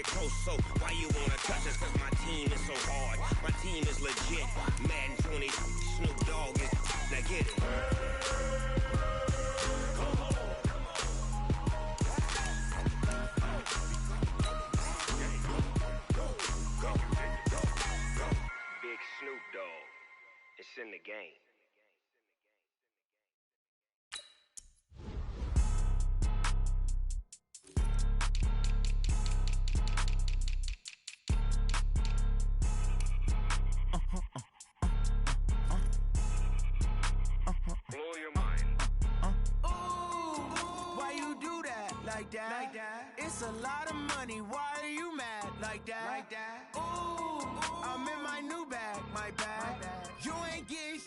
get close, so why you wanna touch us? Cause my team is so hard, my team is legit. Madden 20, Snoop Dogg is, now get it. Big Snoop Dogg, it's in the game. Blow your mind. Ooh, why you do that? Like that? It's a lot of money. Why are you mad? Like that? Ooh, I'm in my new bag. My bag. You ain't get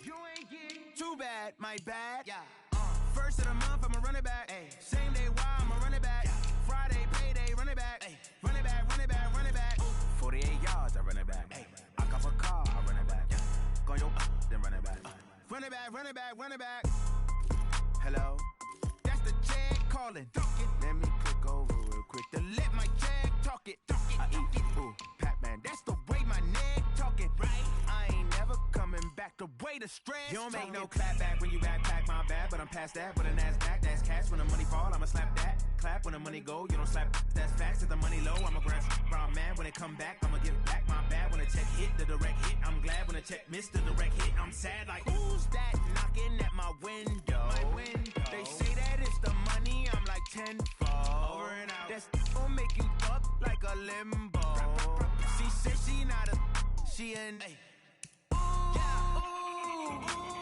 too bad. My bad. Yeah. First of the month, I'ma run it back. Ay. Same day, why I'ma run it back. Yeah. Friday, payday, run it back. Ay. Run it back, run it back, run it back. 48 yards, I run it back. Ay. I cop a car, I run it back. Yeah. Go your then run it back. Run it back, run it back, run it back. Hello? That's the jag calling. Let me click over real quick to let my jag talk it. I eat it. Ooh, Pac-Man, that's the way my neck talking. Right? I ain't never coming back the way the stress. You don't make no clap back when you backpack, my bad, but I'm past that. With a NASDAQ, that's cash. When the money fall, I'ma slap that. Clap when the money go, you don't slap. That's facts. If the money low, I'ma grab brown man. When it come back, I'ma give back my bad. When the check hit, the direct hit, I'm glad. When the check missed, the direct hit, I'm sad. Like, who's that knocking at my window? They say that it's the money, I'm like tenfold. Over and out. That's gon' make you up like a limbo. She said she not a, she an. Ooh,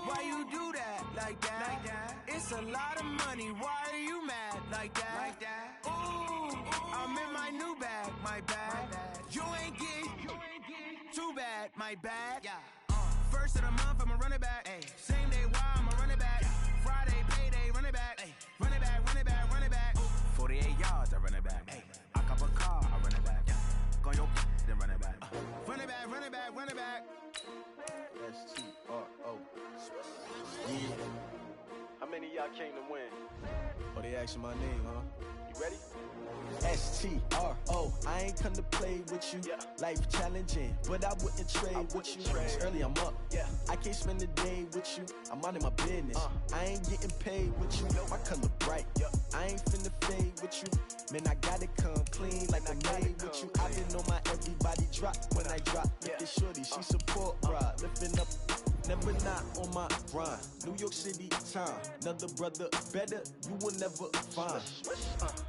why you do that? Like that? It's a lot of money. Why are you mad? Like that? Ooh, I'm in my new bag. My bag. You ain't get too bad. My bad. Yeah. First of the month, I'ma run it back. Ay. Same day, why I'ma run it back. Friday, payday, run it back. Ay. Run it back, run it back, run it back. 48 yards, I run it back. Ay. I cop a car, I run it back. Go your then run it back. Run it back, run it back, run it back. S-T-R-O. Yeah. How many of y'all came to win? Oh, they asking my name, huh? You ready? S-T-R-O. I ain't come to play with you. Yeah. Life challenging, but I wouldn't trade with you. It's early, I'm up. Yeah. I can't spend the day with you. I'm minding my business. I ain't getting paid with you. My color bright. Yeah. I ain't finna fade with you. Man, I gotta come clean like I made with you. I been on my everybody drop when I drop. Look at shorty, she support ride. Lifting up, never not on my grind. New York City time. Another brother better, you will never find.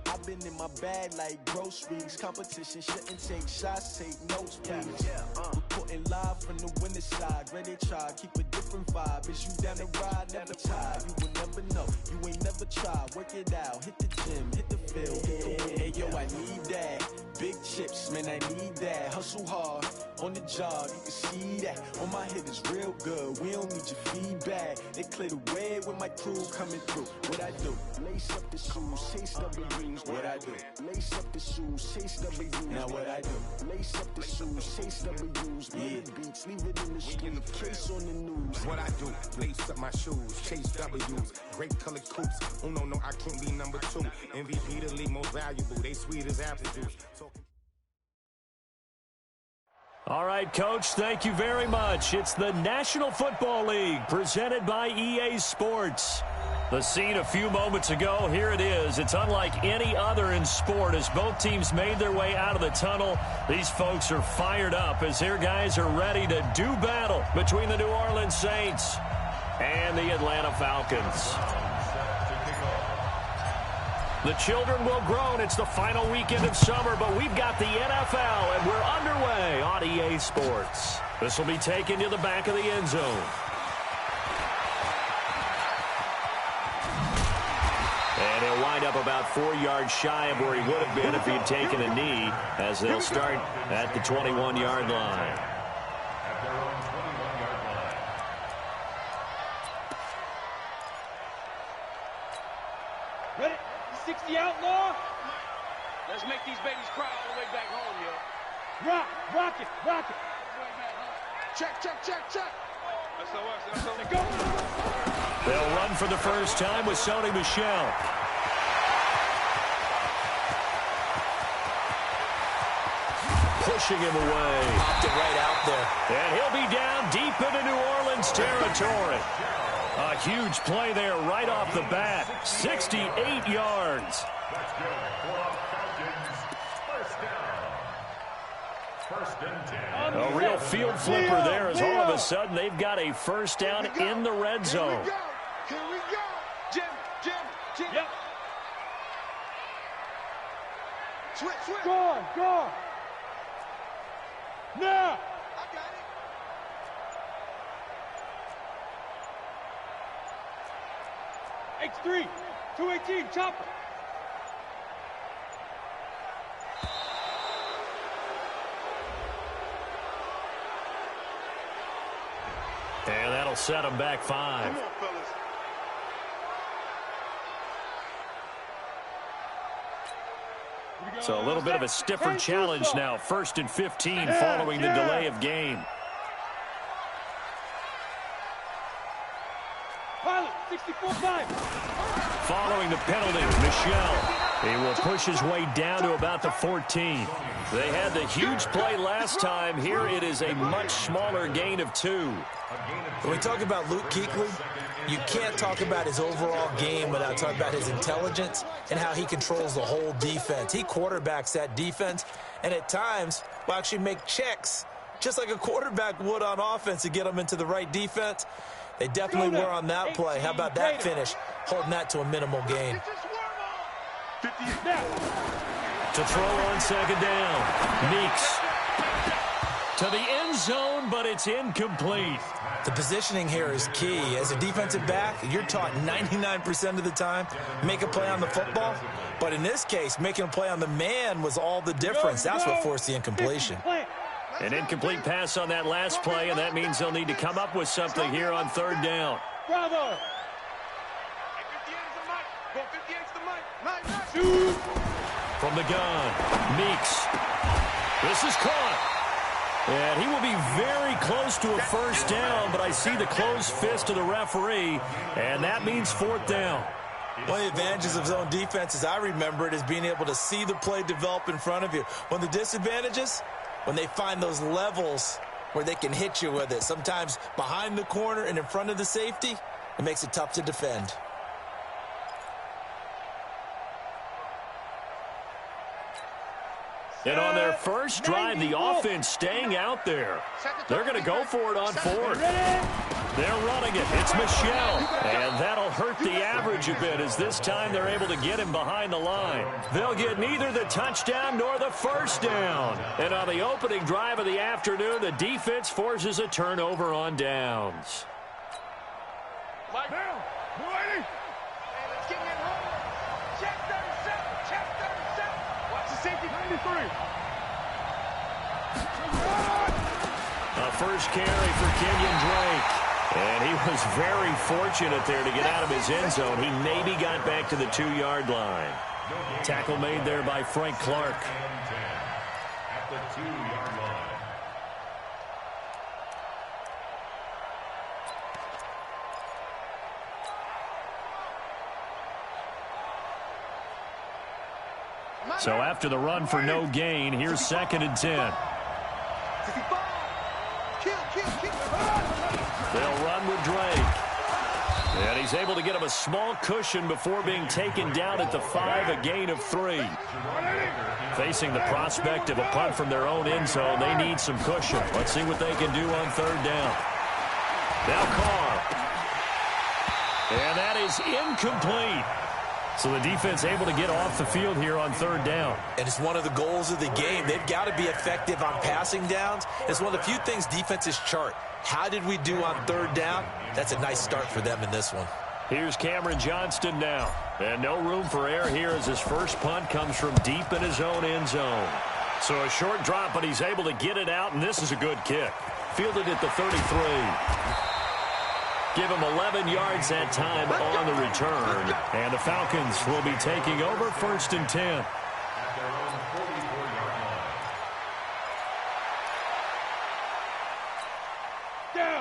I've been in my bag like groceries. Competition shouldn't take shots, take notes, please. Reporting live from the winning side. Ready to try, keep a different vibe. Is you down the ride, never tired. You will never know, you ain't never tried. Work it out, hit the gym, hit the field, hit the win. Hey yo, I need that. Big chips, man, I need that. Hustle hard, on the job, you can see that. On my hit is real good, we don't need your feedback. They clear the way with my crew coming through. What I do? Lace up the shoes, chase W's. What I do? Lace up the shoes, chase W's. Now what I do? Lace up the shoes, chase W's. Yeah. Beats, leave it in the street, case on the news. What I do? Lace up my shoes, chase W's. Great colored coops. Oh no, I can't be number 2. MVP the league most valuable. They sweet as apple juice. All right, Coach, thank you very much. It's the National Football League presented by EA Sports. The scene a few moments ago, here it is. It's unlike any other in sport as both teams made their way out of the tunnel. These folks are fired up as their guys are ready to do battle between the New Orleans Saints and the Atlanta Falcons. The children will groan. It's the final weekend of summer, but we've got the NFL, and we're underway on EA Sports. This will be taken to the back of the end zone. And he'll wind up about 4 yards shy of where he would have been if he'd taken a knee, as they'll start at the 21-yard line. Ready? 60 outlaw. Let's make these babies cry all the way back home, yo. Rock it. Check. That's go. They'll run for the first time with Sony Michel. pushing him away. Popped it right out there. And he'll be down deep into New Orleans territory. A huge play there right off the bat. 68 yards. A real field flipper there as all of a sudden they've got a first down in the red zone. Here we go. Jim. Yep. Switch. Go. Now. I got it. X3. 218. Chopper. And that'll set him back 5. Come on, fellas. So a little bit of a stiffer challenge now. 1st and 15 following the delay of game. Pilot, 64-5. Following the penalty, Michel. He will push his way down to about the 14. They had the huge play last time. Here it is a much smaller gain of 2. When we talk about Luke Kuechly, you can't talk about his overall game without talking about his intelligence and how he controls the whole defense. He quarterbacks that defense, and at times will actually make checks, just like a quarterback would on offense to get them into the right defense. They definitely were on that play. How about that finish, holding that to a minimal gain. To throw on 2nd down, Meeks. To the end zone, but it's incomplete. The positioning here is key. As a defensive back, you're taught 99% of the time, make a play on the football. But in this case, making a play on the man was all the difference. That's what forced the incompletion. An incomplete pass on that last play, and that means they'll need to come up with something here on 3rd down. Bravo. 58's the mic. Shoot. From the gun, Meeks. This is caught. And he will be very close to a first down, but I see the closed fist of the referee, and that means 4th down. One of the advantages of zone defense, as I remember it, is being able to see the play develop in front of you. One of the disadvantages, when they find those levels where they can hit you with it, sometimes behind the corner and in front of the safety, it makes it tough to defend. And on their first drive, the offense staying out there. They're going to go for it on 4th. They're running it. It's Michel. And that'll hurt the average a bit as this time they're able to get him behind the line. They'll get neither the touchdown nor the first down. And on the opening drive of the afternoon, the defense forces a turnover on downs. Mike. Let's get in home. Check 37. Watch the safety. 93. A first carry for Kenyon Drake. And he was very fortunate there to get out of his end zone. He maybe got back to the 2-yard line. Tackle made there by Frank Clark. At the 2-yard line. So after the run for no gain, here's 2nd and 10. They'll run with Drake. And he's able to get him a small cushion before being taken down at the 5, a gain of 3. Facing the prospect of a punt from their own end zone, they need some cushion. Let's see what they can do on 3rd down. Now Carr. And that is incomplete. So the defense able to get off the field here on 3rd down. And it's one of the goals of the game. They've got to be effective on passing downs. It's one of the few things defenses chart. How did we do on 3rd down? That's a nice start for them in this one. Here's Cameron Johnston now. And no room for error here as his first punt comes from deep in his own end zone. So a short drop, but he's able to get it out, and this is a good kick. Fielded at the 33. Give him 11 yards that time on the return. And the Falcons will be taking over 1st and 10.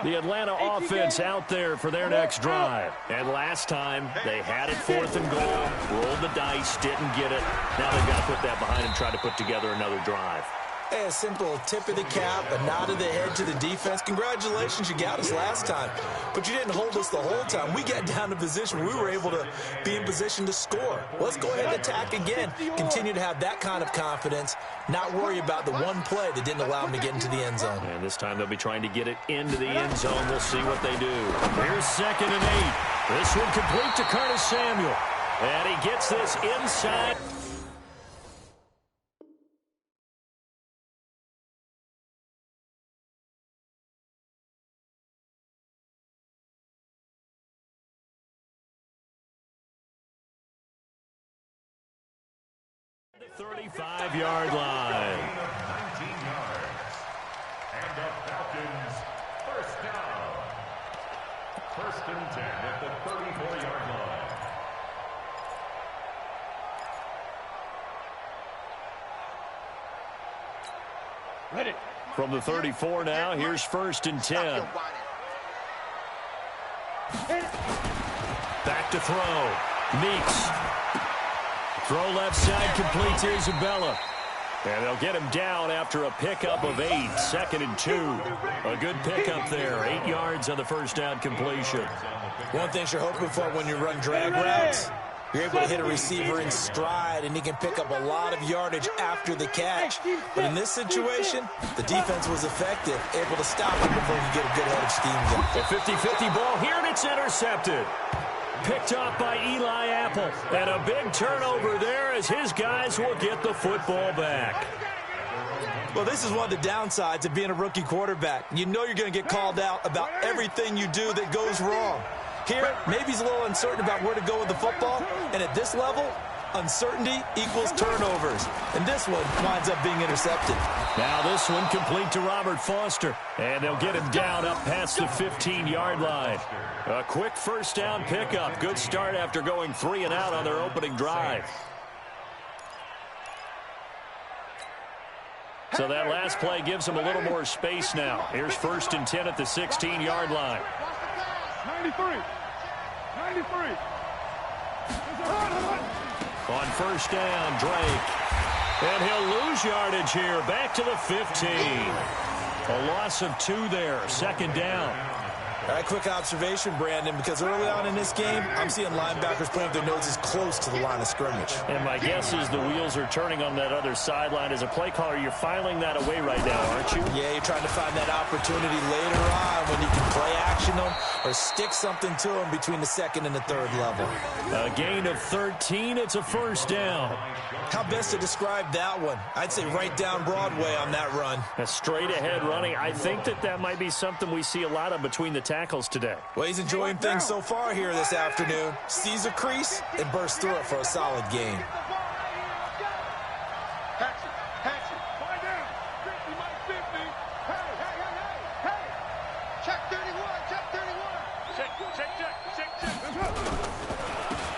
The Atlanta offense out there for their next drive. And last time, they had it 4th and goal, rolled the dice, didn't get it. Now they've got to put that behind and try to put together another drive. Hey, a simple tip of the cap, a nod of the head to the defense. Congratulations, you got us last time. But you didn't hold us the whole time. We got down to position where we were able to be in position to score. Let's go ahead and attack again. Continue to have that kind of confidence, not worry about the one play that didn't allow them to get into the end zone. And this time they'll be trying to get it into the end zone. We'll see what they do. Here's 2nd and 8. This one complete to Curtis Samuel. And he gets this inside. The 35-yard line. 19 yards. And the Falcons, first down. 1st and 10 at the 34-yard line. Ready. From the 34 now, here's 1st and 10. Back to throw. Meeks. Throw left side, complete to Isabella. And they'll get him down after a pickup of 8. 2nd and 2. A good pickup there. 8 yards on the first down completion. One thing you're hoping for when you run drag routes, you're able to hit a receiver in stride, and he can pick up a lot of yardage after the catch. But in this situation, the defense was effective, able to stop him before he could get a good head of steam. A 50-50 ball here, and it's intercepted. Picked off by Eli Apple. And a big turnover there as his guys will get the football back. Well, this is one of the downsides of being a rookie quarterback. You know you're going to get called out about everything you do that goes wrong. Here, maybe he's a little uncertain about where to go with the football. And at this level, uncertainty equals turnovers. And this one winds up being intercepted. Now this one complete to Robert Foster. And they'll get him down up past the 15-yard line. A quick first down pickup. Good start after going 3 and out on their opening drive. So that last play gives them a little more space now. Here's 1st and 10 at the 16-yard line. 93. On first down, Drake. And he'll lose yardage here. Back to the 15. A loss of 2 there. 2nd down. All right, quick observation, Brandon, because early on in this game, I'm seeing linebackers putting their noses close to the line of scrimmage. And my guess is the wheels are turning on that other sideline. As a play caller, you're filing that away right now, aren't you? Yeah, you're trying to find that opportunity later on when you can play action them or stick something to them between the 2nd and the 3rd level. A gain of 13. It's a first down. How best to describe that one? I'd say right down Broadway on that run. A straight ahead running. I think that might be something we see a lot of between the tackles today. Well, he's enjoying things so far here this afternoon. Sees a crease and bursts through it for a solid gain.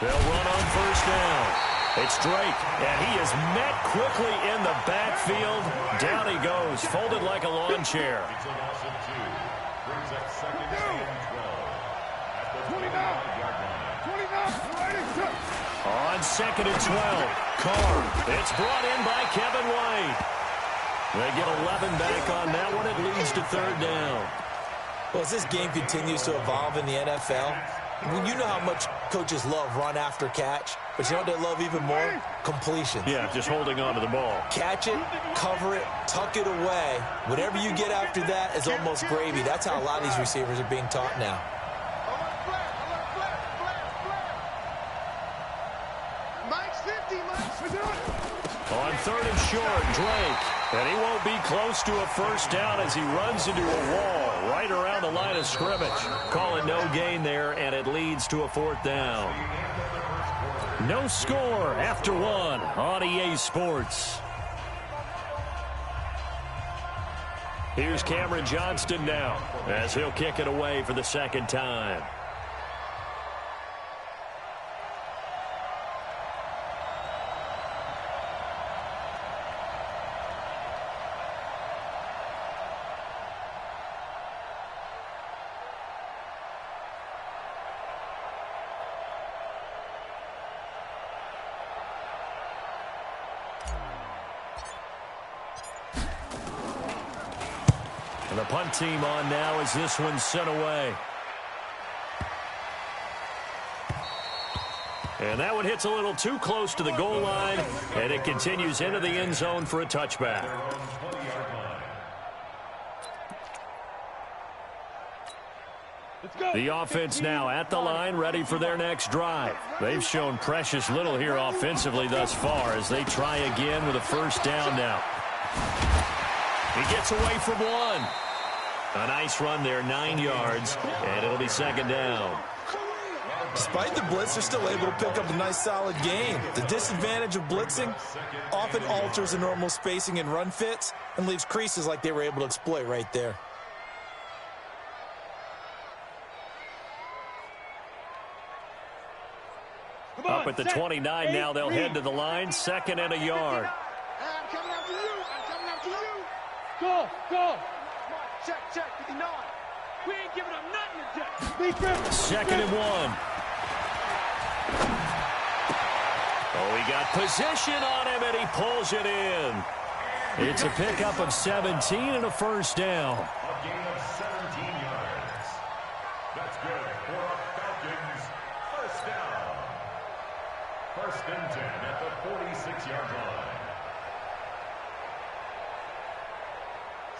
They'll run on first down. It's Drake, and he is met quickly in the backfield. Down he goes, folded like a lawn chair. It's a loss of 2. Brings up 2nd and 12 at the 29-yard line. On 2nd and 12, Carr. It's brought in by Kevin White. They get 11 back on that one. It leads to 3rd down. Well, as this game continues to evolve in the NFL, you know how much coaches love run after catch, but you know what they love even more? Completion. Yeah, just holding on to the ball. Catch it, cover it, tuck it away. Whatever you get after that is almost gravy. That's how a lot of these receivers are being taught now. On 3rd and short, Drake. And he won't be close to a first down as he runs into a wall right around the line of scrimmage. Call it no gain there, and it leads to a 4th down. No score after 1 on EA Sports. Here's Cameron Johnston now as he'll kick it away for the 2nd time. And the punt team on now as this one's sent away. And that one hits a little too close to the goal line, and it continues into the end zone for a touchback. The offense now at the line, ready for their next drive. They've shown precious little here offensively thus far as they try again with a first down now. He gets away from one. A nice run there, 9 yards, and it'll be second down. Despite the blitz, they're still able to pick up a nice solid gain. The disadvantage of blitzing often alters the normal spacing and run fits and leaves creases like they were able to exploit right there. Up at the 29 now, they'll head to the line, 2nd and a yard. I'm coming after you. I'm coming after you. Go, go. Check, 59. We ain't giving up nothing today. 2nd and 1. Oh, he got position on him, and he pulls it in. It's a pickup of 17 and a first down. A gain of 17 yards. That's good for a Falcons first down. 1st and 10 at the 46-yard line.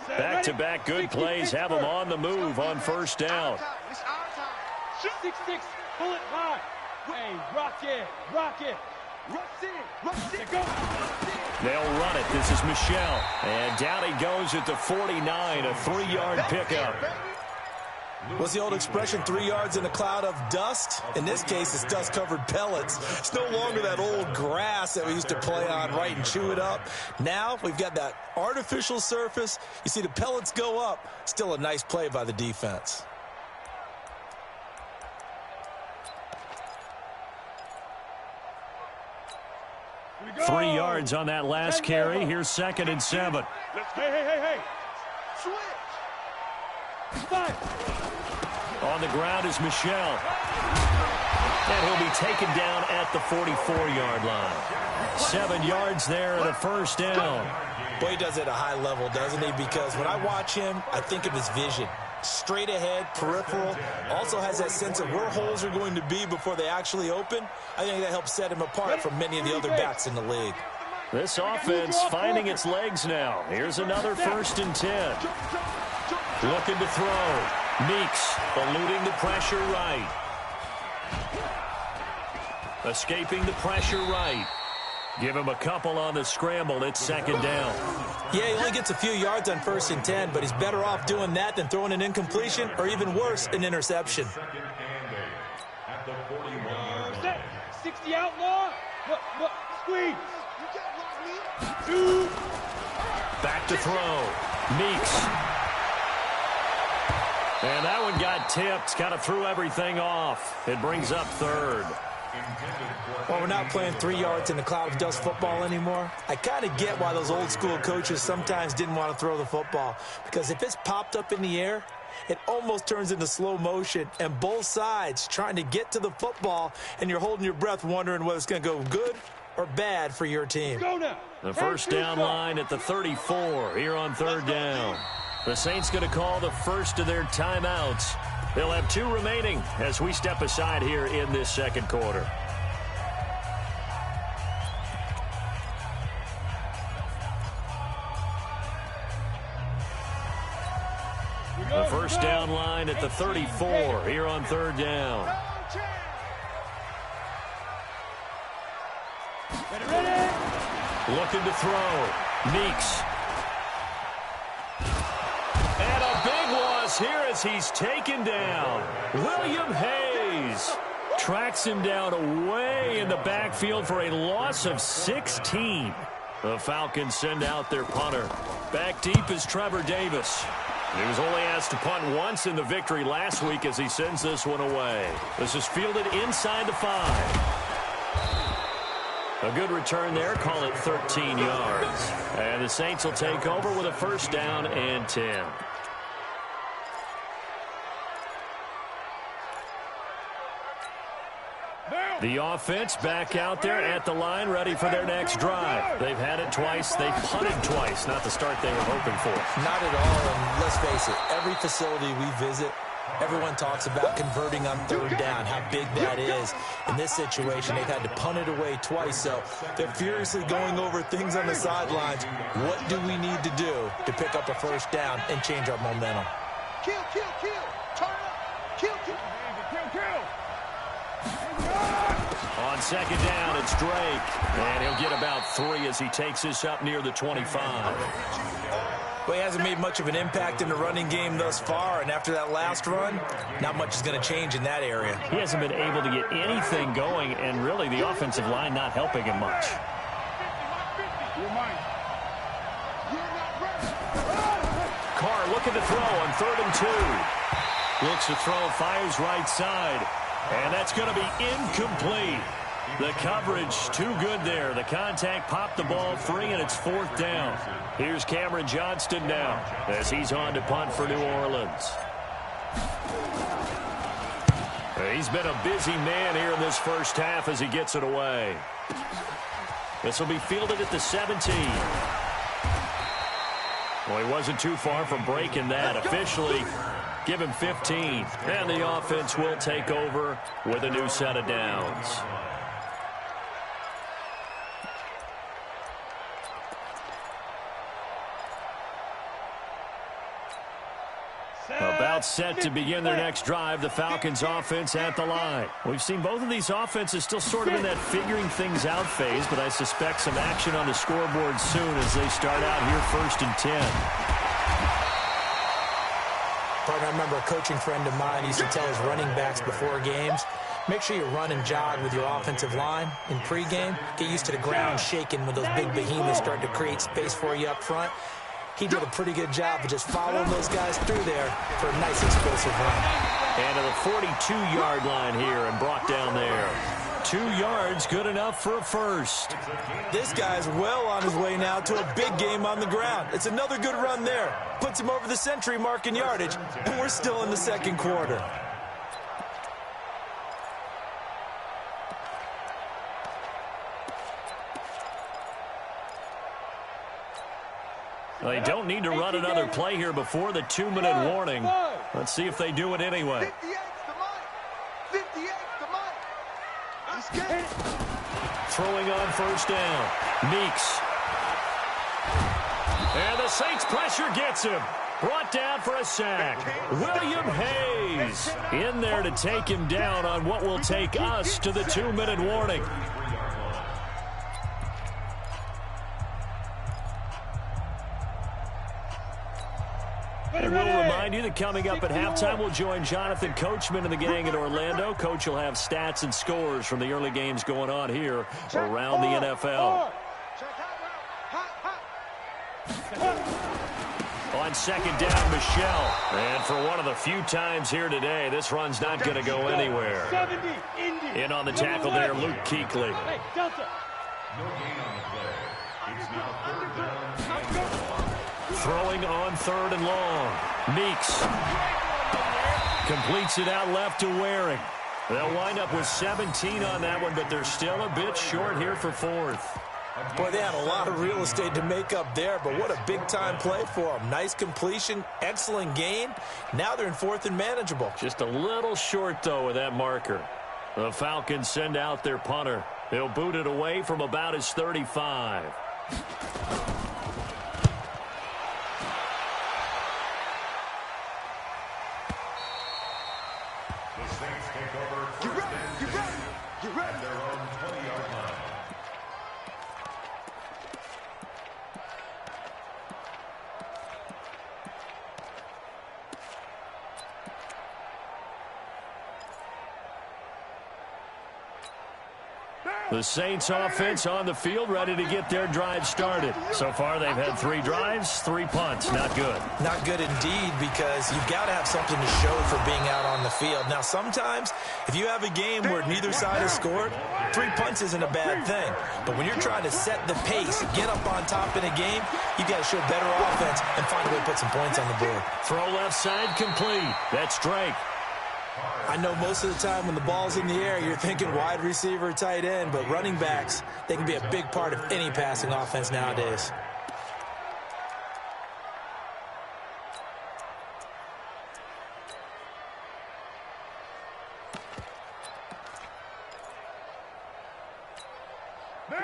Back-to-back good plays have them on the move on first down. It's our time. 6-6, pull it high. Hey, rock it, rock it. Rush it, go. They'll run it. This is Michel. And down he goes at the 49, a 3-yard pickup. What's the old expression, 3 yards in a cloud of dust? In this case, it's dust-covered pellets. It's no longer that old grass that we used to play on, right, and chew it up. Now we've got that artificial surface. You see the pellets go up. Still a nice play by the defense. Three yards on that last carry. Here's 2nd and 7. Hey. Switch. On the ground is Michel. And he'll be taken down at the 44-yard line. 7 yards there and a first down. Boy, he does it at a high level, doesn't he? Because when I watch him, I think of his vision. Straight ahead, peripheral. Also has that sense of where holes are going to be before they actually open. I think that helps set him apart from many of the other backs in the league. This offense finding its legs now. Here's another 1st and 10. Looking to throw. Meeks eluding the pressure right. Escaping the pressure right. Give him a couple on the scramble. It's 2nd down. Yeah, he only gets a few yards on 1st and 10, but he's better off doing that than throwing an incompletion or even worse, an interception. 2nd and 8 at the 41-yard line. 60 outlaw. What? Squeeze. Back to throw. Meeks. And that one got tipped. Kind of threw everything off. It brings up 3rd. Well, we're not playing 3 yards in the cloud of dust football anymore. I kind of get why those old school coaches sometimes didn't want to throw the football. Because if it's popped up in the air, it almost turns into slow motion. And both sides trying to get to the football, and you're holding your breath wondering whether it's going to go good or bad for your team. Go now. The first down line at the 34 here on 3rd down. The Saints going to call the first of their timeouts. They'll have 2 remaining as we step aside here in this 2nd quarter. The first down line at the 34 here on 3rd down. Looking to throw. Meeks. And a big loss here as he's taken down. William Hayes tracks him down away in the backfield for a loss of 16. The Falcons send out their punter. Back deep is Trevor Davis. He was only asked to punt once in the victory last week as he sends this one away. This is fielded inside the 5. A good return there, call it 13 yards. And the Saints will take over with a first down and 10. The offense back out there at the line, ready for their next drive. They've had it twice. They've punted twice. Not the start they were hoping for. Not at all, and let's face it, every facility we visit, everyone talks about converting on third down, how big that is. In this situation, they've had to punt it away twice, so they're furiously going over things on the sidelines. What do we need to do to pick up a first down and change our momentum? Kill, kill, kill. Turn up. Kill, kill. Kill, kill. On second down, it's Drake. And he'll get about 3 as he takes this up near the 25. Well, he hasn't made much of an impact in the running game thus far, and after that last run, not much is going to change in that area. He hasn't been able to get anything going, and really the offensive line not helping him much. Carr looking to throw on 3rd and 2. Looks to throw, fires right side. And that's going to be incomplete. The coverage too good there. The contact popped the ball free, and it's 4th down. Here's Cameron Johnston now as he's on to punt for New Orleans. He's been a busy man here in this first half as he gets it away. This will be fielded at the 17. Well, he wasn't too far from breaking that. Officially, give him 15. And the offense will take over with a new set of downs. About set to begin their next drive, the Falcons offense at the line. We've seen both of these offenses still sort of in that figuring things out phase, but I suspect some action on the scoreboard soon as they start out here 1st and 10. Partner, I remember a coaching friend of mine used to tell his running backs before games, make sure you run and jog with your offensive line in pregame. Get used to the ground shaking when those big behemoths start to create space for you up front. He did a pretty good job of just following those guys through there for a nice explosive run. And to the 42-yard line here and brought down there. 2 yards, good enough for a first. This guy's well on his way now to a big game on the ground. It's another good run there. Puts him over the century mark in yardage, and we're still in the second quarter. They don't need to run another play here before the 2-minute warning. Let's see if they do it anyway. 58's the mic. He's getting it. Throwing on first down. Meeks. And the Saints pressure gets him. Brought down for a sack. William Hayes in there to take him down on what will take us to the 2-minute warning. And we'll remind you that coming up at halftime, we'll join Jonathan Coachman and the gang in Orlando. Coach will have stats and scores from the early games going on here around the NFL. On second down, Michelle. And for one of the few times here today, this run's not going to go anywhere. In on the tackle there, Luke Kuechly. Throwing on 3rd and long. Meeks completes it out left to Waring. They'll wind up with 17 on that one, but they're still a bit short here for 4th. Boy, they had a lot of real estate to make up there, but what a big-time play for them. Nice completion, excellent gain. Now they're in 4th and manageable. Just a little short, though, with that marker. The Falcons send out their punter. They'll boot it away from about his 35. The Saints offense on the field, ready to get their drive started. So far, they've had 3 drives, 3 punts. Not good. Not good indeed, because you've got to have something to show for being out on the field. Now, sometimes, if you have a game where neither side has scored, 3 punts isn't a bad thing. But when you're trying to set the pace, get up on top in a game, you've got to show better offense and find a way to put some points on the board. Throw left side complete. That's Drake. I know most of the time when the ball's in the air, you're thinking wide receiver, tight end, but running backs, they can be a big part of any passing offense nowadays.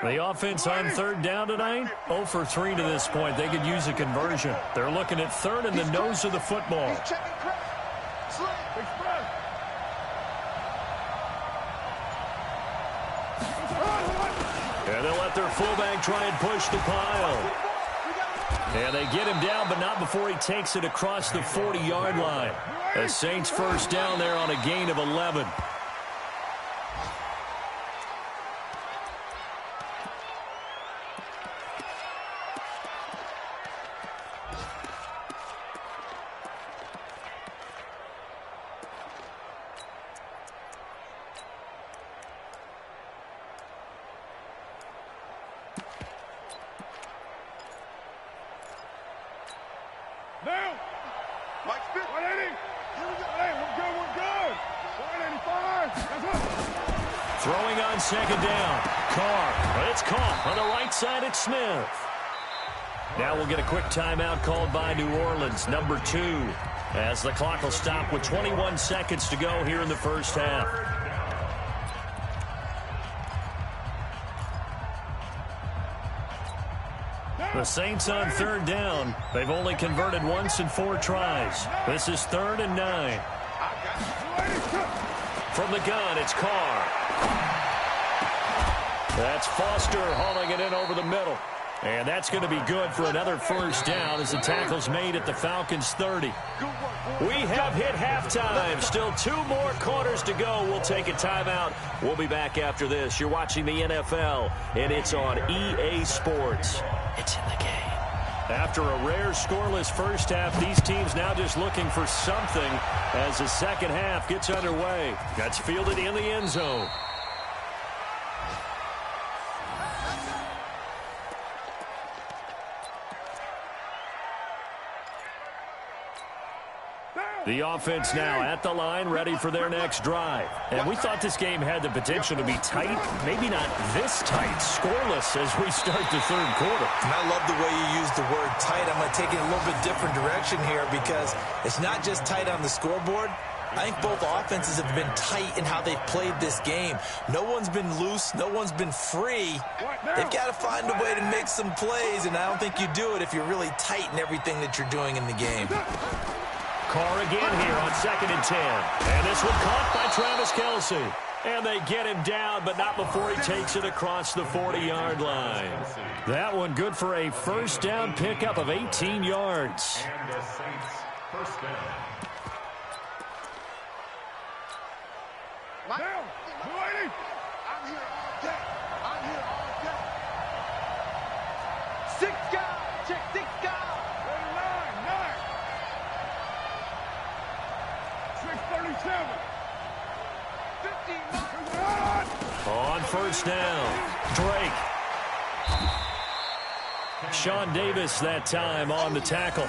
The offense on third down tonight, 0 for 3 to this point. They could use a conversion. They're looking at third in the nose of the football. And they'll let their fullback try and push the pile. And they get him down, but not before he takes it across the 40-yard line. The Saints first down there on a gain of 11. Now, Mike Smith, 180. Hey, we're good. 185. That's up. Throwing on second down. Carr, but it's caught on the right side. It's Smith. Now we'll get a quick timeout called by New Orleans, number 2, as the clock will stop with 21 seconds to go here in the first half. The Saints on third down. They've only converted once in 4 tries. This is 3rd and 9. From the gun, it's Carr. That's Foster hauling it in over the middle. And that's going to be good for another first down as the tackle's made at the Falcons' 30. We have hit halftime. Still 2 more quarters to go. We'll take a timeout. We'll be back after this. You're watching the NFL, and it's on EA Sports. It's in the game. After a rare scoreless first half, these teams now just looking for something as the second half gets underway. That's fielded in the end zone. The offense now at the line, ready for their next drive. And we thought this game had the potential to be tight, maybe not this tight, scoreless as we start the third quarter. And I love the way you use the word tight. I'm going to take it a little bit different direction here because it's not just tight on the scoreboard. I think both offenses have been tight in how they've played this game. No one's been loose. No one's been free. They've got to find a way to make some plays, and I don't think you do it if you're really tight in everything that you're doing in the game. Carr again here on 2nd and 10. And this one caught by Travis Kelce. And they get him down, but not before he takes it across the 40-yard line. That one good for a first down pickup of 18 yards. And the Saints first down. Now, 280. I'm here all day. 6 guys. Check 6 guys. 637. 59. On first down, Drake. Sean Davis that time on the tackle.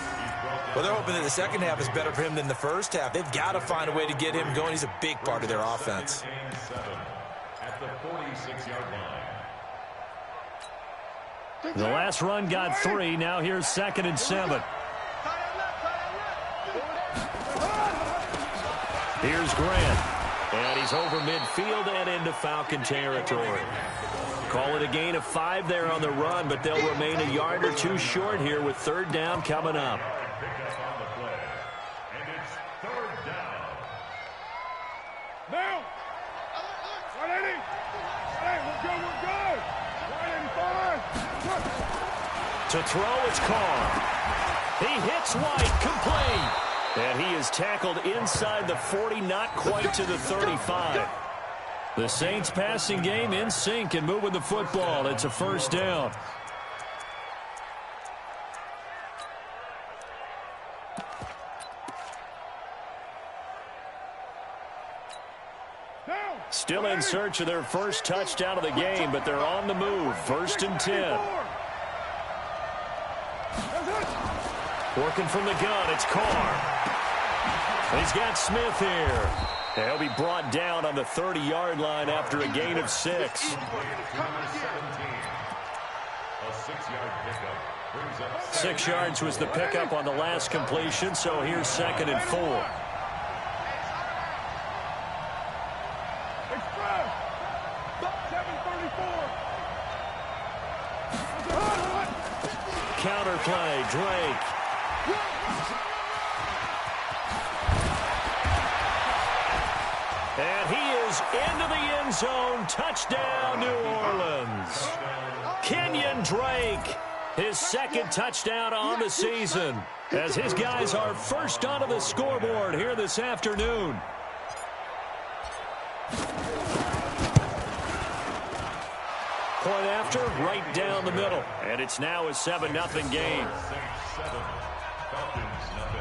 Well, they're hoping that the second half is better for him than the first half. They've got to find a way to get him going. He's a big part of their offense. At the 46-yard line. The last run got 3. Now here's 2nd and 7. Here's Grant, and he's over midfield and into Falcon territory. Call it a gain of 5 there on the run, but they'll remain a yard or 2 short here with third down coming up. Pickup on the play. And it's 3rd down. Now, 180. Hey, we're good. 185. To throw, it's Carr. He hits White, complete. And he is tackled inside the 40, not quite to the 35. The Saints passing game in sync and moving the football. It's a first down. Still in search of their first touchdown of the game, but they're on the move. 1st and 10. Working from the gun, it's Carr. He's got Smith here. And he'll be brought down on the 30-yard line after a gain of 6. A 6-yard pickup. 6 yards was the pickup on the last completion, so here's 2nd and 4. Counter play, Drake. And he is into the end zone. Touchdown, New Orleans. Kenyon Drake, his 2nd touchdown on the season, as his guys are first onto the scoreboard here this afternoon. Point after, right down the middle. And it's now a 7-0 game. Falcons, nothing.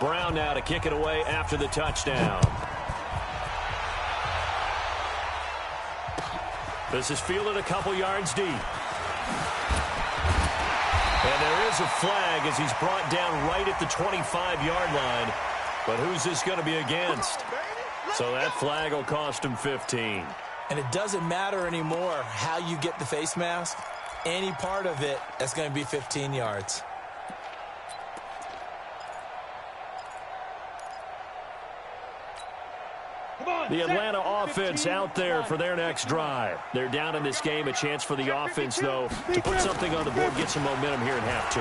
Brown now to kick it away after the touchdown. This is fielded a couple yards deep. And there is a flag as he's brought down right at the 25-yard line. But who's this going to be against? So that flag will cost him 15. And it doesn't matter anymore how you get the face mask. Any part of it, that's going to be 15 yards. The Atlanta offense out there for their next drive. They're down in this game. A chance for the offense, though, to put something on the board, get some momentum here in half 2.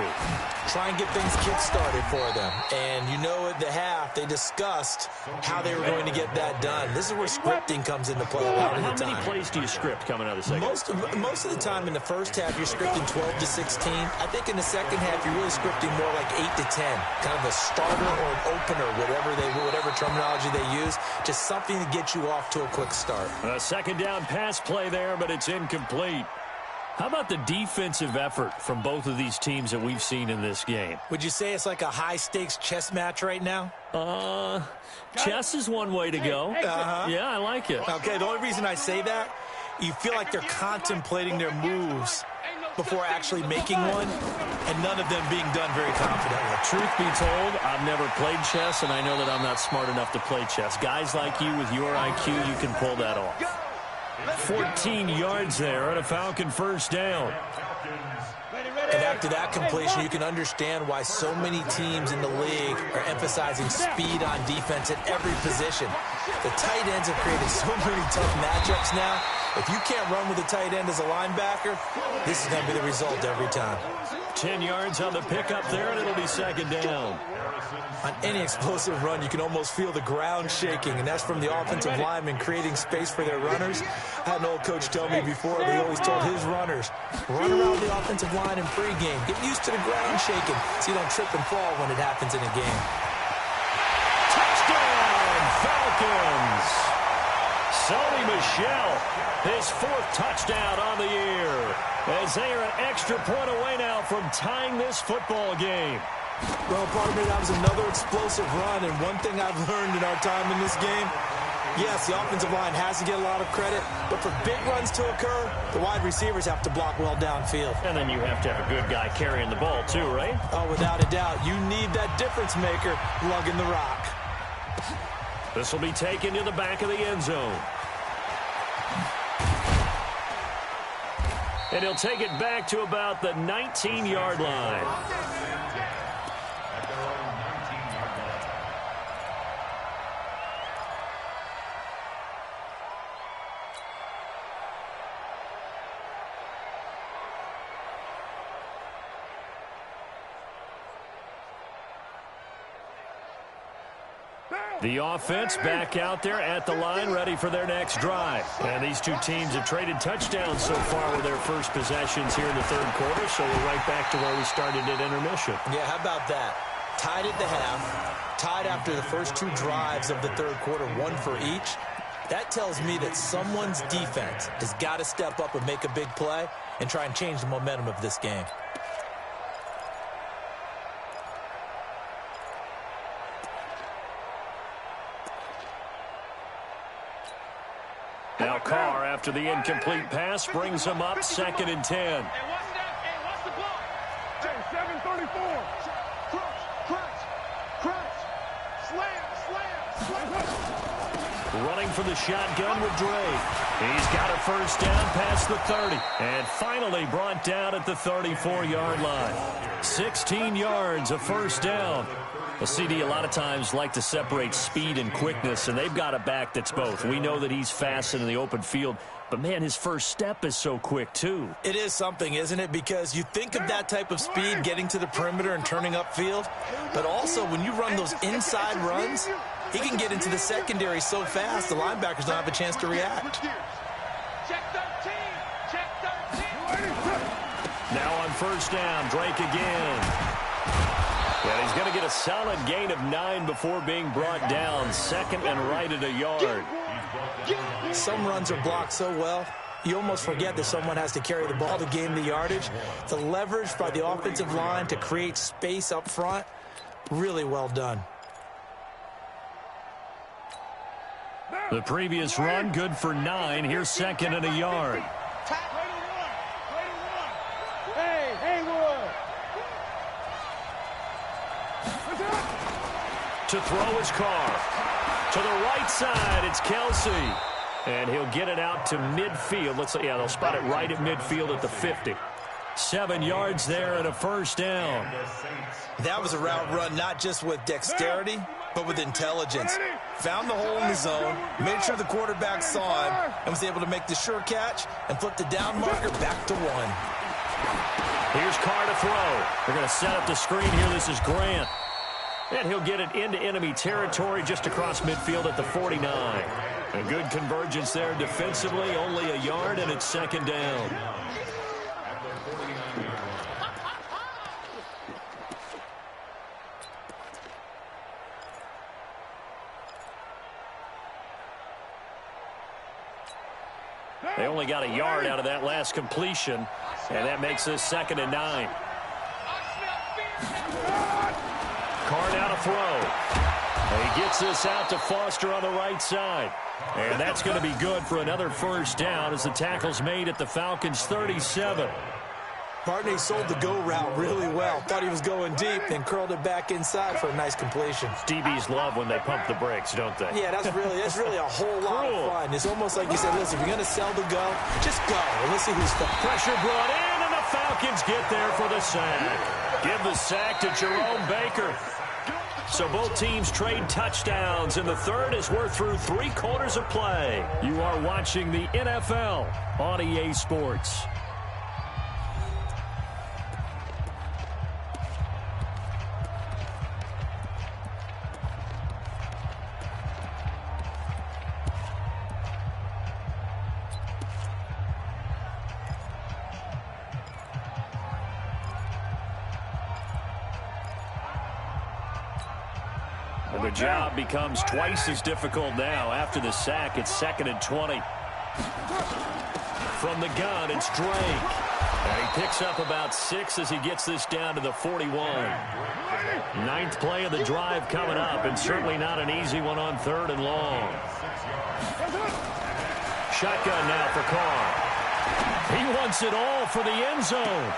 Try and get things kick-started for them. And you know at the half, they discussed how they were going to get that done. This is where scripting comes into play a lot of the time. How many plays do you script coming out of the second? Most of the time in the first half, you're scripting 12 to 16. I think in the second half, you're really scripting more like 8 to 10. Kind of a starter or an opener, whatever terminology they use. Just something to get you off to a quick start. A second down pass play there, but it's incomplete. How about the defensive effort from both of these teams that we've seen in this game? Would you say it's like a high-stakes chess match right now? Chess is one way to go. Yeah, I like it. Okay, the only reason I say that, you feel like they're contemplating their moves before actually making one, and none of them being done very confidently. Truth be told, I've never played chess, and I know that I'm not smart enough to play chess. Guys like you with your IQ, you can pull that off. 14 yards there and a Falcon first down. And after that completion, you can understand why so many teams in the league are emphasizing speed on defense at every position. The tight ends have created so many tough matchups now. If you can't run with a tight end as a linebacker, this is going to be the result every time. 10 yards on the pickup there, and it'll be second down. On any explosive run, you can almost feel the ground shaking, and that's from the offensive linemen creating space for their runners. I had an old coach tell me before, but he always told his runners, run around the offensive line in pregame. Get used to the ground shaking so you don't trip and fall when it happens in a game. Touchdown, Falcons! Sony Michel, his 4th touchdown on the year, as they are an extra point away now from tying this football game. Well, pardon me, that was another explosive run, and one thing I've learned in our time in this game, yes, the offensive line has to get a lot of credit, but for big runs to occur, the wide receivers have to block well downfield. And then you have to have a good guy carrying the ball too, right? Oh, without a doubt. You need that difference maker lugging the rock. This will be taken to the back of the end zone. And he'll take it back to about the 19-yard line. The offense back out there at the line, ready for their next drive. And these two teams have traded touchdowns so far with their first possessions here in the third quarter, so we're right back to where we started at intermission. Yeah, how about that? Tied at the half, tied after the first 2 drives of the third quarter, 1 for each. That tells me that someone's defense has got to step up and make a big play and try and change the momentum of this game. Now Carr, after the incomplete pass, brings him up 2nd and 10. What's the block? 734. Crunch. Slam. Running for the shotgun with Drake. He's got a first down past the 30. And finally brought down at the 34-yard line. 16 yards, a first down. Well, CD, a lot of times like to separate speed and quickness, and they've got a back that's both. We know that he's fast in the open field, but, man, his first step is so quick, too. It is something, isn't it? Because you think of that type of speed getting to the perimeter and turning upfield, but also when you run those inside runs, he can get into the secondary so fast the linebackers don't have a chance to react. Check 13. Now on first down, Drake again. And he's going to get a solid gain of 9 before being brought down. 2nd and right at a yard. Some runs are blocked so well, you almost forget that someone has to carry the ball to gain the yardage. The leverage by the offensive line to create space up front, really well done. The previous run, good for 9. Here's 2nd and a yard. Hey, Haywood. To throw his Carr. To the right side, it's Kelsey. And he'll get it out to midfield. They'll spot it right at midfield at the 50. 7 yards there and a first down. That was a route run not just with dexterity, but with intelligence. Found the hole in the zone, made sure the quarterback saw him, and was able to make the sure catch and flip the down marker back to 1. Here's Carr to throw. They're going to set up the screen here. This is Grant. And he'll get it into enemy territory just across midfield at the 49. A good convergence there defensively, only a yard, and it's 2nd down. They only got a yard out of that last completion, and that makes this 2nd and 9. Carr now to throw. And he gets this out to Foster on the right side. And that's going to be good for another first down as the tackle's made at the Falcons' 37. Barney sold the go route really well. Thought he was going deep, then curled it back inside for a nice completion. DBs love when they pump the brakes, don't they? Yeah, that's really a whole lot of fun. It's almost like you said, listen, if you're going to sell the go, just go. And let's see who's fast. Pressure brought in, and the Falcons get there for the sack. Give the sack to Jerome Baker. So both teams trade touchdowns, and the third as we're through 3 quarters of play. You are watching the NFL on EA Sports. And the job becomes twice as difficult now. After the sack, it's 2nd and 20. From the gun, it's Drake. And he picks up about 6 as he gets this down to the 41. 9th play of the drive coming up, and certainly not an easy one on 3rd and long. Shotgun now for Carr. He wants it all for the end zone.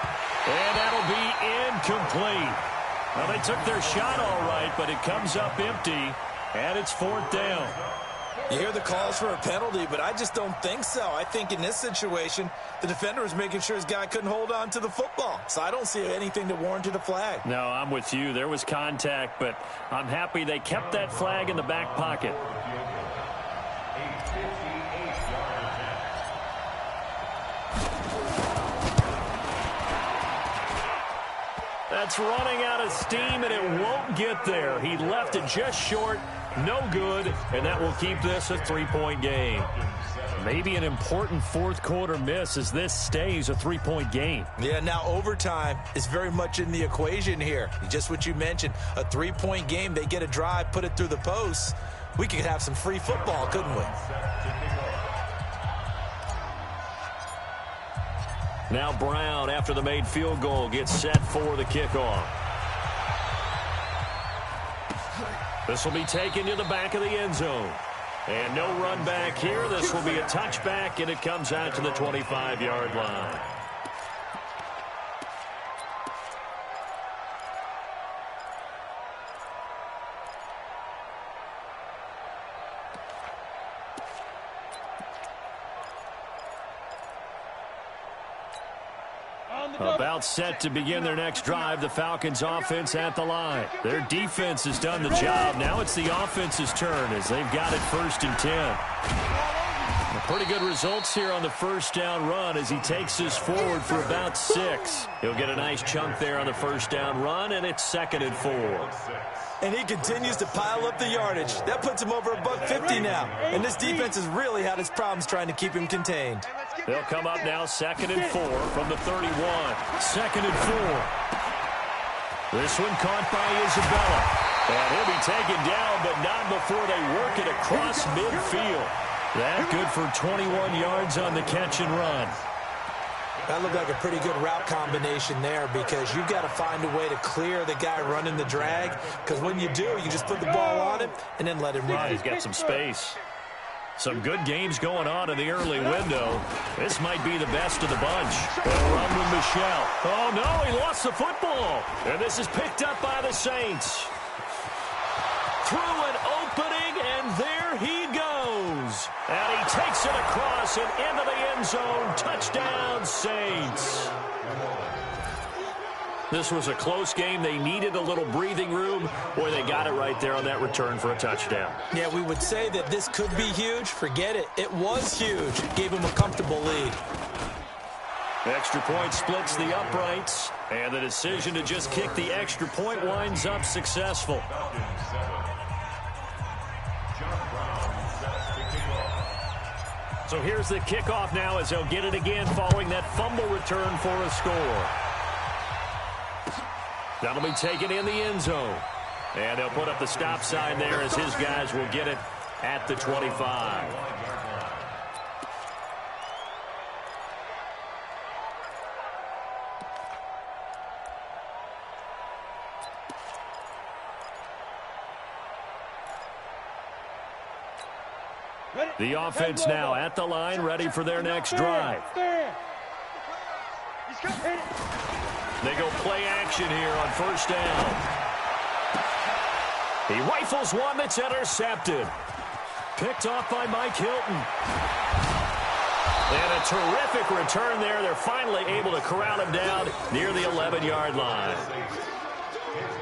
And that'll be incomplete. Well, they took their shot all right, but it comes up empty, and it's 4th down. You hear the calls for a penalty, but I just don't think so. I think in this situation, the defender was making sure his guy couldn't hold on to the football. So I don't see anything that warranted a flag. No, I'm with you. There was contact, but I'm happy they kept that flag in the back pocket. That's running out of steam, and it won't get there. He left it just short, no good, and that will keep this a 3-point game. Maybe an important 4th quarter miss as this stays a 3-point game. Yeah, now overtime is very much in the equation here. Just what you mentioned, a 3-point game. They get a drive, put it through the posts. We could have some free football, couldn't we? Now Brown, after the made field goal, gets set for the kickoff. This will be taken to the back of the end zone. And no run back here. This will be a touchback, and it comes out to the 25-yard line. About set to begin their next drive, the Falcons offense at the line. Their defense has done the job. Now it's the offense's turn as they've got it 1st and 10. Pretty good results here on the first down run as he takes us forward for about 6. He'll get a nice chunk there on the first down run, and it's 2nd and 4. And he continues to pile up the yardage. That puts him over $150 now. And this defense has really had its problems trying to keep him contained. They'll come up now 2nd and 4 from the 31. 2nd and 4. This one caught by Isabella. And he'll be taken down, but not before they work it across midfield. That good for 21 yards on the catch and run. That looked like a pretty good route combination there because you've got to find a way to clear the guy running the drag, because when you do, you just put the ball on him and then let him run. Yeah, he's got some space. Some good games going on in the early window. This might be the best of the bunch. They'll run with Michel. Oh, no, he lost the football. And this is picked up by the Saints. Through an opening, and there he goes. And he takes it across and into the end zone. Touchdown, Saints. This was a close game. They needed a little breathing room. Boy, they got it right there on that return for a touchdown. Yeah, we would say that this could be huge. Forget it. It was huge. Gave him a comfortable lead. Extra point splits the uprights. And the decision to just kick the extra point winds up successful. So here's the kickoff now as they'll get it again following that fumble return for a score. That'll be taken in the end zone. And they'll put up the stop sign there as his guys will get it at the 25. The offense now at the line, ready for their next drive. They go play action here on first down. He rifles one that's intercepted. Picked off by Mike Hilton. And a terrific return there. They're finally able to corral him down near the 11-yard line.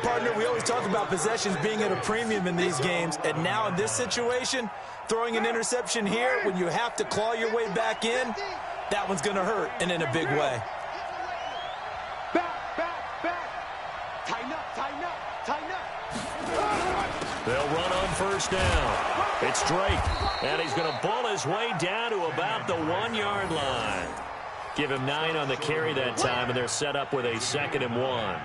Partner, we always talk about possessions being at a premium in these games. And now in this situation, throwing an interception here when you have to claw your way back in, that one's going to hurt, and in a big way. They'll run on first down. It's Drake, and he's going to bull his way down to about the 1-yard line. Give him 9 on the carry that time, and they're set up with a 2nd and 1.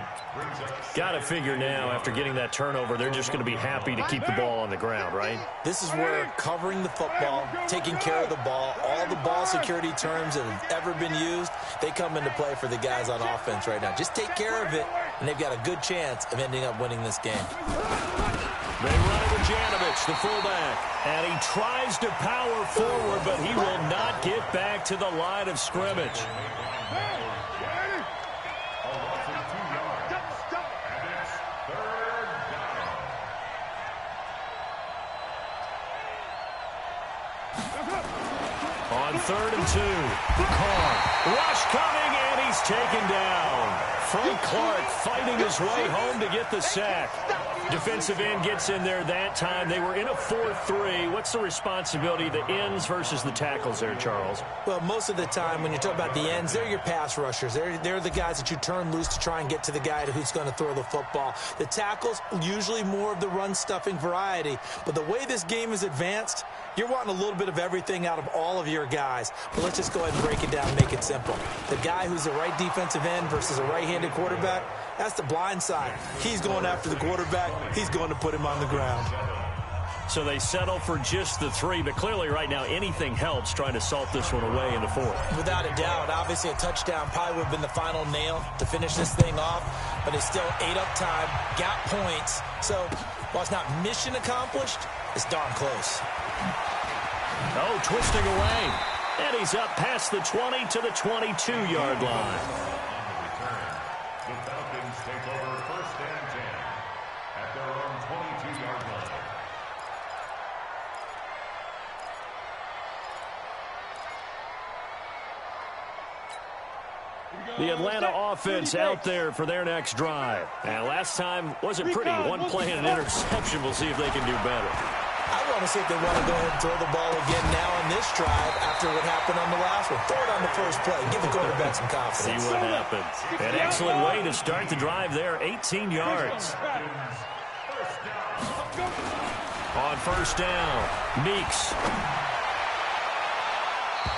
Got to figure now, after getting that turnover, they're just going to be happy to keep the ball on the ground, right? This is where covering the football, taking care of the ball, all the ball security terms that have ever been used, they come into play for the guys on offense right now. Just take care of it, and they've got a good chance of ending up winning this game. They run it with Janovich, the fullback, and he tries to power forward, but he will not get back to the line of scrimmage. On 3rd and 2, Carr, rush coming, and he's taken down. Frank Clark fighting his way home to get the sack. Defensive end gets in there that time. They were in a 4-3. What's the responsibility, the ends versus the tackles there, Charles? Well, most of the time when you talk about the ends, they're your pass rushers. They're the guys that you turn loose to try and get to the guy who's going to throw the football. The tackles, usually more of the run-stuffing variety. But the way this game is advanced, you're wanting a little bit of everything out of all of your guys. But let's just go ahead and break it down and make it simple. The guy who's a right defensive end versus a right-handed quarterback, that's the blind side. He's going after the quarterback. He's going to put him on the ground. So they settle for just the 3, but clearly right now anything helps trying to salt this one away in the 4th. Without a doubt, obviously a touchdown probably would have been the final nail to finish this thing off, but it's still 8 up time, got points. So while it's not mission accomplished, it's darn close. Oh, twisting away. And he's up past the 20 to the 22-yard line. The Falcons take over 1st and 10 at their own 22-yard line. The Atlanta offense out there for their next drive. And last time wasn't pretty. One play and an interception. We'll see if they can do better. I want to see if they want to go ahead and throw the ball again now on this drive after what happened on the last one. Throw it on the first play. Give the quarterback some confidence. See what happens. An excellent way to start the drive there. 18 yards. On 1st down, Meeks.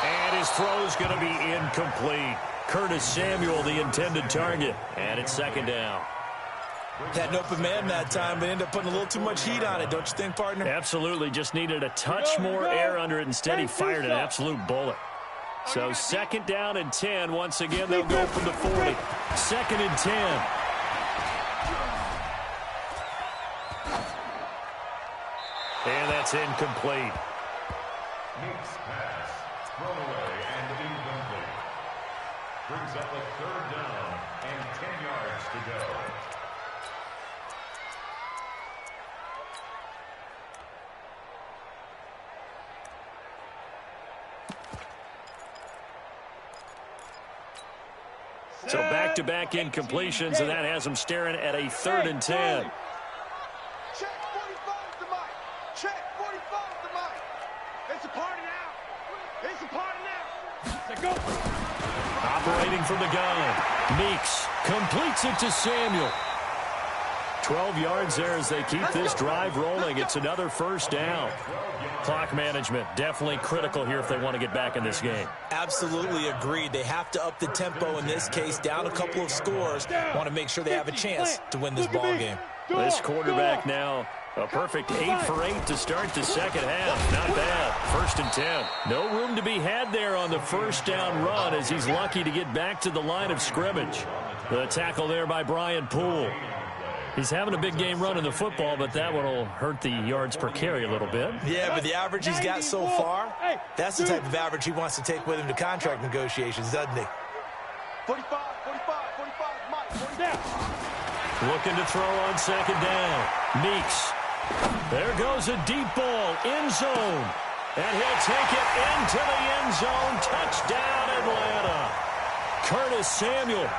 And his throw's going to be incomplete. Curtis Samuel, the intended target. And it's 2nd down. Had an open man that time, but ended up putting a little too much heat on it, don't you think, partner? Absolutely. Just needed a touch more air under it. Instead, he fired an absolute bullet. So 2nd down and 10. Once again, they'll go from the 40. 2nd and 10. And that's incomplete. Meeks pass, thrown away and incomplete. Brings up a 3rd down and 10 yards to go. So back-to-back incompletions, and that has them staring at a 3rd and 10. Check 45 to Mike. Check 45 to Mike. It's a party now. It's a party now. Let's go. Operating from the gun. Meeks completes it to Samuel. 12 yards there as they keep this drive rolling. It's another 1st down. Clock management definitely critical here if they want to get back in this game. Absolutely agreed. They have to up the tempo in this case, down a couple of scores. Want to make sure they have a chance to win this ball game. This quarterback now a perfect 8 for 8 to start the 2nd half. Not bad. 1st and 10. No room to be had there on the 1st down run as he's lucky to get back to the line of scrimmage. The tackle there by Brian Poole. He's having a big game running the football, but that one will hurt the yards per carry a little bit. Yeah, but the average he's got so far, that's the type of average he wants to take with him to contract negotiations, doesn't he? 45, 45, 45, Mike, 40 down. Looking to throw on 2nd down. Meeks. There goes a deep ball, end zone. And he'll take it into the end zone. Touchdown, Atlanta. Curtis Samuel.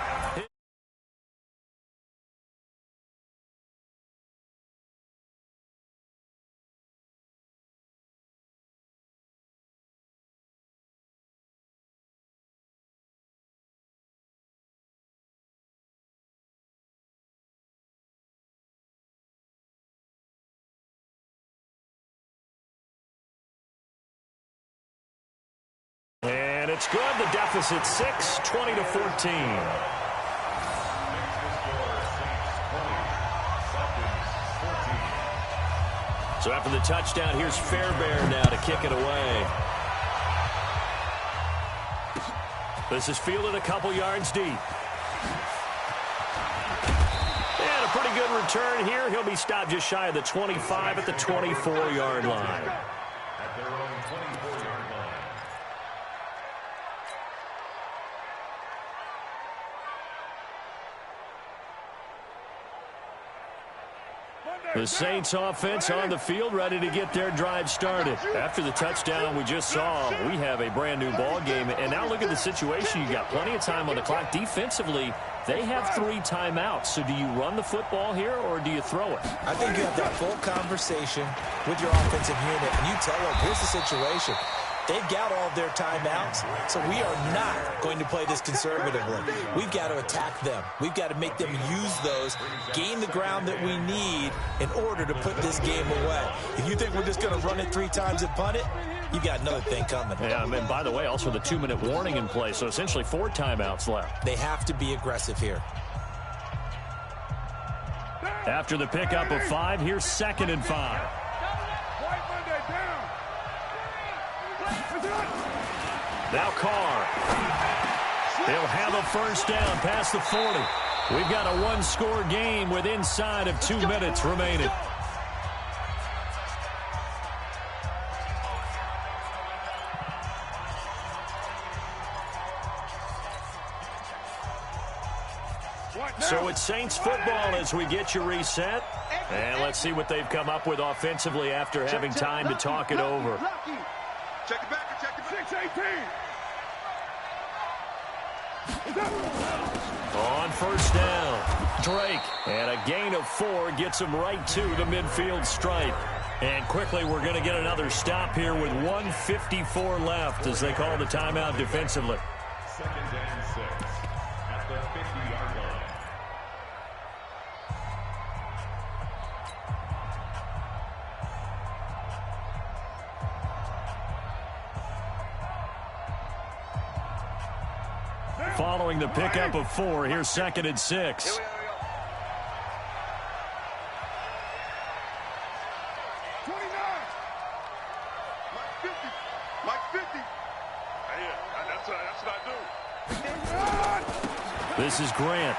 And it's good. The deficit 6, 20 to 14. So after the touchdown, here's Fairbairn now to kick it away. This is fielded a couple yards deep. And a pretty good return here. He'll be stopped just shy of the 25 at the 24-yard line. At their own 24-yard line. The Saints offense on the field, ready to get their drive started. After the touchdown we just saw, we have a brand new ball game. And now look at the situation. You got plenty of time on the clock. Defensively, they have 3 timeouts. So do you run the football here or do you throw it? I think you have that full conversation with your offensive unit, and you tell them, here's the situation. They've got all of their timeouts, so we are not going to play this conservatively. We've got to attack them. We've got to make them use those, gain the ground that we need in order to put this game away. If you think we're just going to run it 3 times and punt it, you got another thing coming. Yeah, and by the way, also the 2-minute warning in play, so essentially 4 timeouts left. They have to be aggressive here. After the pickup of 5, here's 2nd and 5. Now Carr. He'll have a first down past the 40. We've got a 1-score game with inside of 2 minutes remaining. So it's Saints football as we get you reset. And let's see what they've come up with offensively after having time to talk it over. Check it back, check it back. 6-18. On first down, Drake. And a gain of 4 gets him right to the midfield stripe. And quickly, we're going to get another stop here with 1:54 left as they call the timeout defensively. 2nd and 6 at the 50-yard line. Following the pickup of 4, here's 2nd and 6. This is Grant.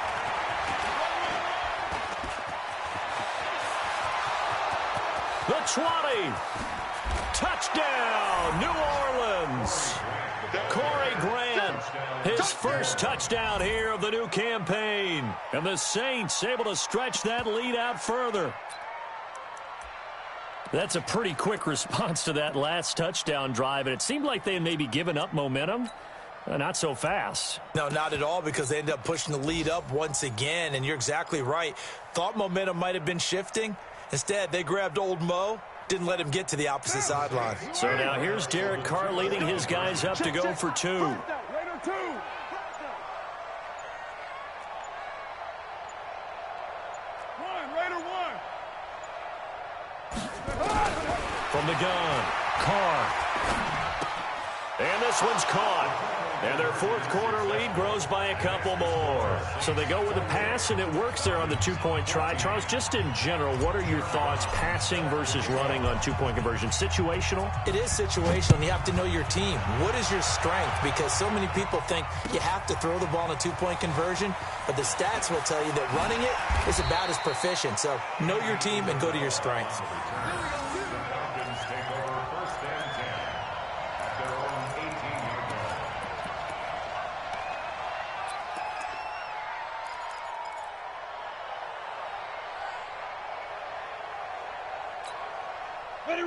The 20. Touchdown, New Orleans. Corey Grant, his first touchdown here of the new campaign. And the Saints able to stretch that lead out further. That's a pretty quick response to that last touchdown drive, and it seemed like they had maybe given up momentum. Not so fast. No, not at all, because they ended up pushing the lead up once again, and you're exactly right. Thought momentum might have been shifting. Instead, they grabbed old Mo, didn't let him get to the opposite sideline. So now here's Derek Carr leading his guys up to go for 2. Raider 2. Raider 1. From the gun, Carr. And this one's caught. And their 4th quarter lead grows by a couple more. So they go with a pass, and it works there on the 2-point try. Charles, just in general, what are your thoughts passing versus running on 2-point conversion? Situational? It is situational, and you have to know your team. What is your strength? Because so many people think you have to throw the ball in a 2-point conversion, but the stats will tell you that running it is about as proficient. So know your team and go to your strength.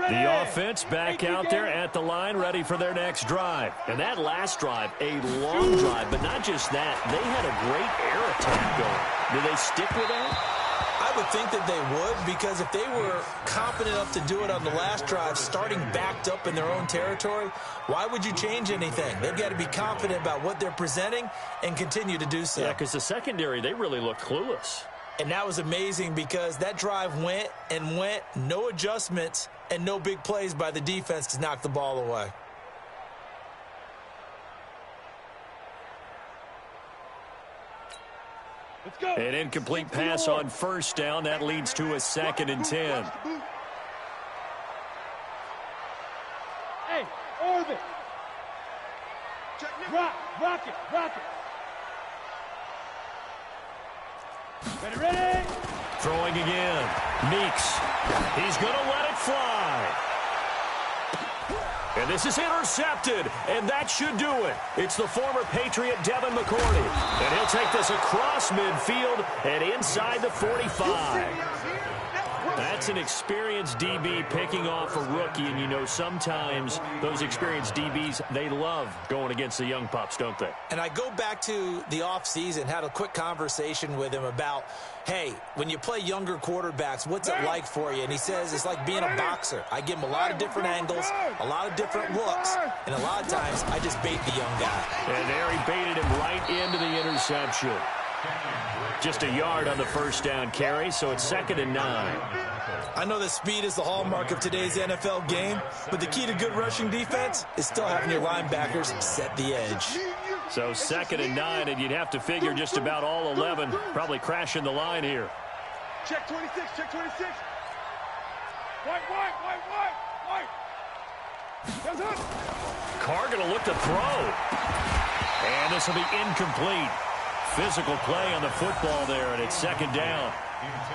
The offense back out there at the line, ready for their next drive. And that last drive, a long drive, but not just that. They had a great air attack going. Do they stick with that? I would think that they would, because if they were confident enough to do it on the last drive, starting backed up in their own territory, why would you change anything? They've got to be confident about what they're presenting and continue to do so. Yeah, because the secondary, they really looked clueless. And that was amazing, because that drive went and went, no adjustments, and no big plays by the defense to knock the ball away. Let's go. An incomplete pass on first down. That leads to a 2nd and 10. Hey, orbit. Rock it. Ready. Throwing again. Meeks. He's going to let it fly. And this is intercepted, and that should do it. It's the former Patriot Devin McCourty. And he'll take this across midfield and inside the 45. That's an experienced DB picking off a rookie, and you know sometimes those experienced DBs, they love going against the young pups, don't they? And I go back to the offseason, had a quick conversation with him about, hey, when you play younger quarterbacks, what's it like for you? And he says it's like being a boxer. I give him a lot of different angles, a lot of different looks, and a lot of times I just bait the young guy. And there he baited him right into the interception. Just a yard on the first down carry, so it's 2nd and 9. I know that speed is the hallmark of today's NFL game, but the key to good rushing defense is still having your linebackers set the edge. So 2nd and 9, and you'd have to figure just about all 11 probably crashing the line here. Check 26, check 26. White. Carr going to look to throw. And this will be incomplete. Physical play on the football there, and it's 2nd down.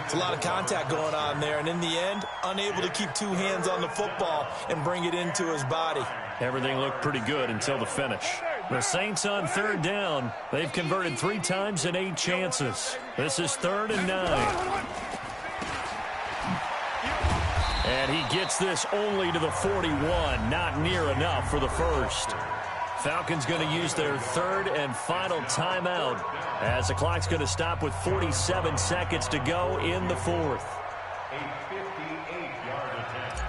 It's a lot of contact going on there, and in the end, unable to keep 2 hands on the football and bring it into his body. Everything looked pretty good until the finish. The Saints on third down. They've converted 3 times in 8 chances. This is 3rd and 9. And he gets this only to the 41. Not near enough for the first. Falcons going to use their 3rd and final timeout as the clock's going to stop with 47 seconds to go in the 4th. A 58-yard attempt.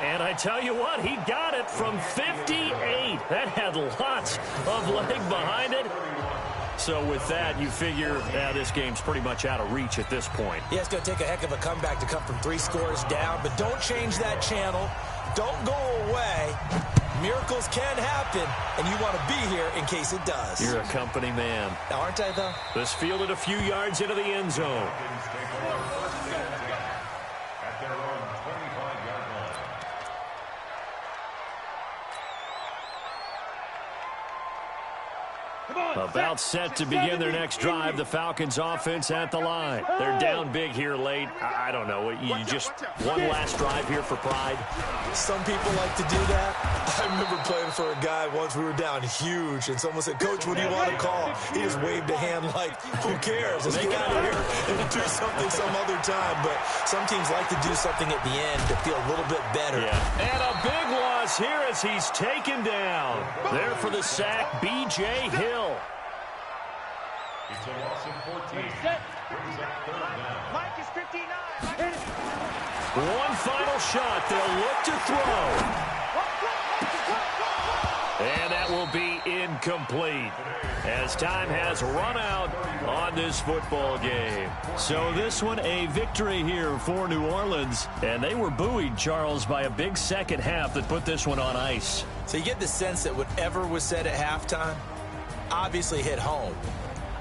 And I tell you what, he got it from 58. That had lots of leg behind it. So with that, you figure this game's pretty much out of reach at this point. Yeah, it's going to take a heck of a comeback to come from 3 scores down, but don't change that channel. Don't go away. Miracles can happen, and you want to be here in case it does. You're a company man. Aren't I, though? This fielded a few yards into the end zone. At their own 25-yard line. About set to begin their next drive. The Falcons offense at the line. They're down big here late. I don't know. You just one last drive here for pride. Some people like to do that. I remember playing for a guy once. We were down huge, and someone said, "Coach, what do you want to call?" He just waved a hand like, "Who cares? Let's get out of here and do something some other time." But some teams like to do something at the end to feel a little bit better. Yeah. And a big loss here as he's taken down. There for the sack, B.J. Hill. It's a loss of 14. Brings up 3rd down. Mike is 59. One final shot. They'll look to throw. And that will be incomplete as time has run out on this football game. So this one a victory here for New Orleans. And they were buoyed, Charles, by a big second half that put this one on ice. So you get the sense that whatever was said at halftime obviously hit home.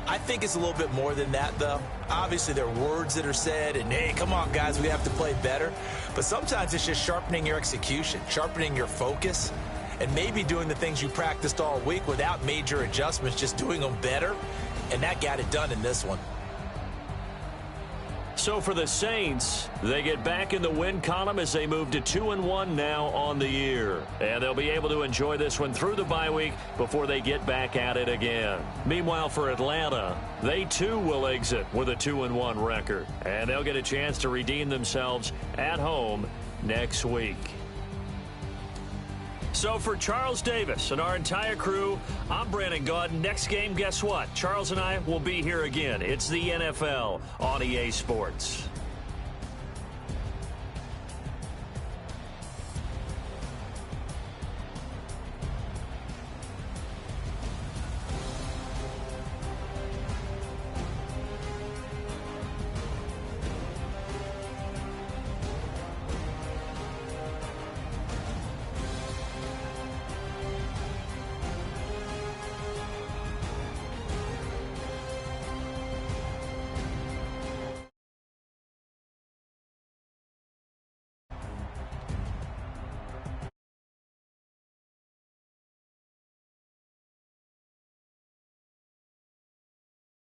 I think it's a little bit more than that, though. Obviously, there are words that are said, and, hey, come on, guys, we have to play better. But sometimes it's just sharpening your execution, sharpening your focus, and maybe doing the things you practiced all week without major adjustments, just doing them better. And that got it done in this one. So for the Saints, they get back in the win column as they move to 2-1 now on the year. And they'll be able to enjoy this one through the bye week before they get back at it again. Meanwhile, for Atlanta, they too will exit with a 2-1 record. And they'll get a chance to redeem themselves at home next week. So for Charles Davis and our entire crew, I'm Brandon Gaudin. Next game, guess what? Charles and I will be here again. It's the NFL on EA Sports.